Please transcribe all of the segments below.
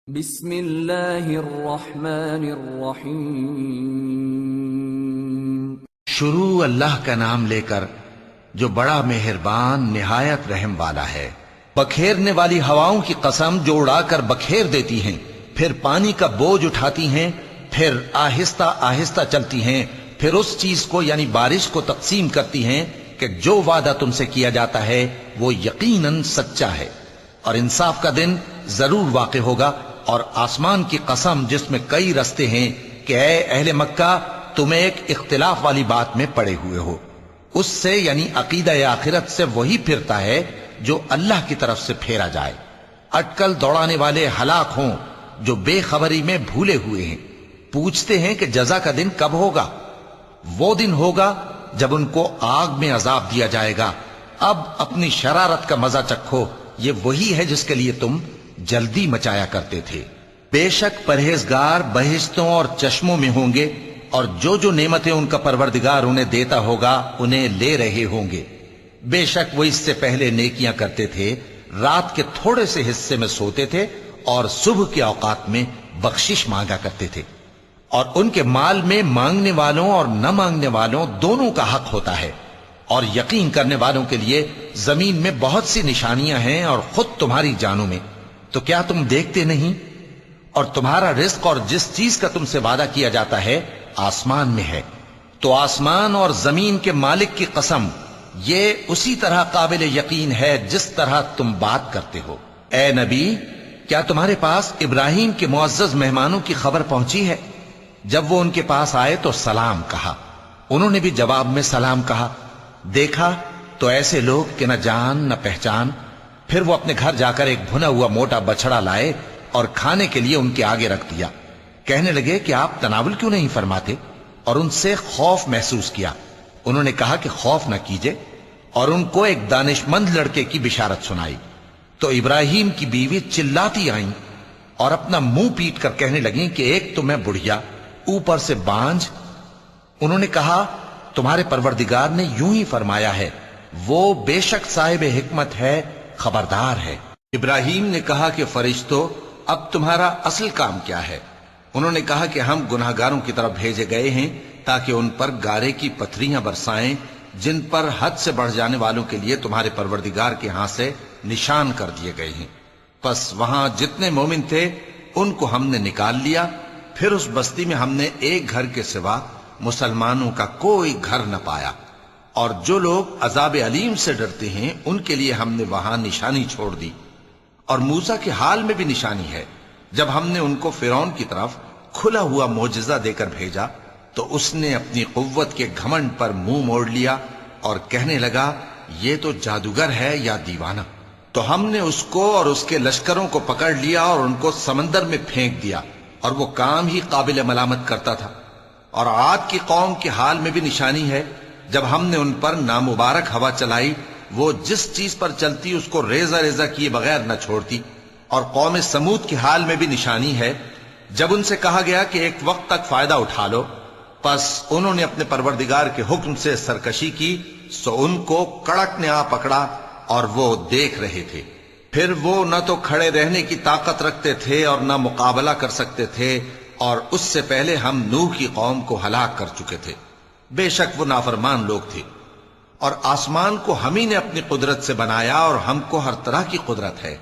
بسم اللہ الرحمن الرحیم۔ شروع اللہ کا نام لے کر جو بڑا مہربان نہایت رحم والا ہے۔ بکھیرنے والی ہواؤں کی قسم جو اڑا کر بکھیر دیتی ہیں، پھر پانی کا بوجھ اٹھاتی ہیں، پھر آہستہ آہستہ چلتی ہیں، پھر اس چیز کو یعنی بارش کو تقسیم کرتی ہیں کہ جو وعدہ تم سے کیا جاتا ہے وہ یقیناً سچا ہے، اور انصاف کا دن ضرور واقع ہوگا۔ اور آسمان کی قسم جس میں کئی رستے ہیں کہ اے اہل مکہ تم ایک اختلاف والی بات میں پڑے ہوئے ہو، اس سے یعنی عقیدہ آخرت سے وہی پھرتا ہے جو اللہ کی طرف سے پھیرا جائے۔ اٹکل دوڑانے والے ہلاک ہوں جو بے خبری میں بھولے ہوئے ہیں، پوچھتے ہیں کہ جزا کا دن کب ہوگا؟ وہ دن ہوگا جب ان کو آگ میں عذاب دیا جائے گا۔ اب اپنی شرارت کا مزہ چکھو، یہ وہی ہے جس کے لیے تم جلدی مچایا کرتے تھے۔ بے شک پرہیزگار بہشتوں اور چشموں میں ہوں گے، اور جو جو نعمتیں ان کا پروردگار انہیں دیتا ہوگا انہیں لے رہے ہوں گے۔ بے شک وہ اس سے پہلے نیکیاں کرتے تھے، رات کے تھوڑے سے حصے میں سوتے تھے اور صبح کے اوقات میں بخشش مانگا کرتے تھے، اور ان کے مال میں مانگنے والوں اور نہ مانگنے والوں دونوں کا حق ہوتا ہے۔ اور یقین کرنے والوں کے لیے زمین میں بہت سی نشانیاں ہیں اور خود تمہاری جانوں میں، تو کیا تم دیکھتے نہیں؟ اور تمہارا رزق اور جس چیز کا تم سے وعدہ کیا جاتا ہے آسمان میں ہے، تو آسمان اور زمین کے مالک کی قسم یہ اسی طرح قابل یقین ہے جس طرح تم بات کرتے ہو۔ اے نبی، کیا تمہارے پاس ابراہیم کے معزز مہمانوں کی خبر پہنچی ہے؟ جب وہ ان کے پاس آئے تو سلام کہا، انہوں نے بھی جواب میں سلام کہا۔ دیکھا تو ایسے لوگ کہ نہ جان نہ پہچان۔ پھر وہ اپنے گھر جا کر ایک بھنا ہوا موٹا بچڑا لائے اور کھانے کے لیے ان کے آگے رکھ دیا۔ کہنے لگے کہ آپ تناول کیوں نہیں فرماتے؟ اور ان سے خوف محسوس کیا۔ انہوں نے کہا کہ خوف نہ کیجے، اور ان کو ایک دانش مند لڑکے کی بشارت سنائی۔ تو ابراہیم کی بیوی چلاتی آئیں اور اپنا منہ پیٹ کر کہنے لگیں کہ ایک تو میں بڑھیا، اوپر سے بانجھ۔ انہوں نے کہا تمہارے پروردگار نے یوں ہی فرمایا ہے، وہ بے شک صاحب حکمت ہے، خبردار ہے۔ ابراہیم نے کہا کہ فرشتوں، اب تمہارا اصل کام کیا ہے؟ انہوں نے کہا کہ ہم گناہگاروں کی طرف بھیجے گئے ہیں تاکہ ان پر گارے کی پتھریاں برسائیں جن پر حد سے بڑھ جانے والوں کے لیے تمہارے پروردگار کے ہاں سے نشان کر دیے گئے ہیں۔ پس وہاں جتنے مومن تھے ان کو ہم نے نکال لیا، پھر اس بستی میں ہم نے ایک گھر کے سوا مسلمانوں کا کوئی گھر نہ پایا، اور جو لوگ عذاب علیم سے ڈرتے ہیں ان کے لیے ہم نے وہاں نشانی چھوڑ دی۔ اور موسیٰ کے حال میں بھی نشانی ہے، جب ہم نے ان کو فرعون کی طرف کھلا ہوا معجزہ دے کر بھیجا تو اس نے اپنی قوت کے گھمنڈ پر منہ موڑ لیا اور کہنے لگا یہ تو جادوگر ہے یا دیوانہ۔ تو ہم نے اس کو اور اس کے لشکروں کو پکڑ لیا اور ان کو سمندر میں پھینک دیا، اور وہ کام ہی قابل ملامت کرتا تھا۔ اور عاد کی قوم کے حال میں بھی نشانی ہے، جب ہم نے ان پر نامبارک ہوا چلائی، وہ جس چیز پر چلتی اس کو ریزہ ریزہ کیے بغیر نہ چھوڑتی۔ اور قوم سمود کے حال میں بھی نشانی ہے، جب ان سے کہا گیا کہ ایک وقت تک فائدہ اٹھا لو، پس انہوں نے اپنے پروردگار کے حکم سے سرکشی کی، سو ان کو کڑک نے آ پکڑا اور وہ دیکھ رہے تھے۔ پھر وہ نہ تو کھڑے رہنے کی طاقت رکھتے تھے اور نہ مقابلہ کر سکتے تھے، اور اس سے پہلے ہم نوح کی قوم کو ہلاک کر چکے تھے۔ بے شک وہ نافرمان لوگ تھے۔ اور آسمان کو ہم ہی نے اپنی قدرت سے بنایا، اور ہم کو ہر طرح کی قدرت ہے۔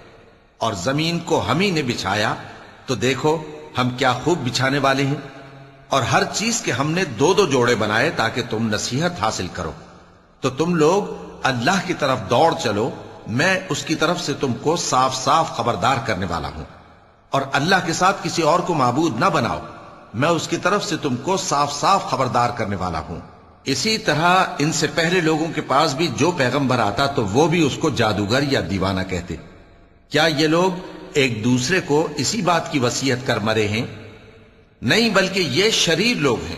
اور زمین کو ہم ہی نے بچھایا، تو دیکھو ہم کیا خوب بچھانے والے ہیں۔ اور ہر چیز کے ہم نے دو دو جوڑے بنائے تاکہ تم نصیحت حاصل کرو۔ تو تم لوگ اللہ کی طرف دوڑ چلو، میں اس کی طرف سے تم کو صاف صاف خبردار کرنے والا ہوں۔ اور اللہ کے ساتھ کسی اور کو معبود نہ بناؤ، میں اس کی طرف سے تم کو صاف صاف خبردار کرنے والا ہوں۔ اسی طرح ان سے پہلے لوگوں کے پاس بھی جو پیغمبر آتا تو وہ بھی اس کو جادوگر یا دیوانہ کہتے۔ کیا یہ لوگ ایک دوسرے کو اسی بات کی وصیت کر مرے ہیں؟ نہیں، بلکہ یہ شریر لوگ ہیں۔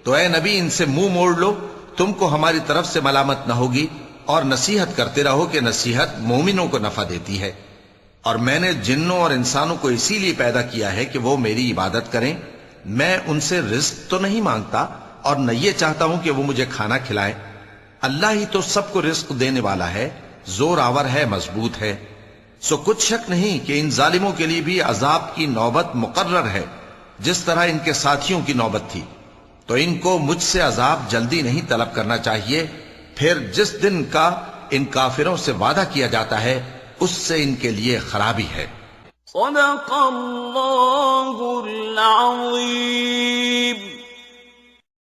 تو اے نبی ان سے منہ موڑ لو، تم کو ہماری طرف سے ملامت نہ ہوگی، اور نصیحت کرتے رہو کہ نصیحت مومنوں کو نفع دیتی ہے۔ اور میں نے جنوں اور انسانوں کو اسی لیے پیدا کیا ہے کہ وہ میری عبادت کریں۔ میں ان سے رزق تو نہیں مانگتا، اور نہ یہ چاہتا ہوں کہ وہ مجھے کھانا کھلائیں۔ اللہ ہی تو سب کو رزق دینے والا ہے، زور آور ہے، مضبوط ہے۔ سو کچھ شک نہیں کہ ان ظالموں کے لیے بھی عذاب کی نوبت مقرر ہے، جس طرح ان کے ساتھیوں کی نوبت تھی۔ تو ان کو مجھ سے عذاب جلدی نہیں طلب کرنا چاہیے، پھر جس دن کا ان کافروں سے وعدہ کیا جاتا ہے اس سے ان کے لیے خرابی ہے۔ صدق اللہ العظیم۔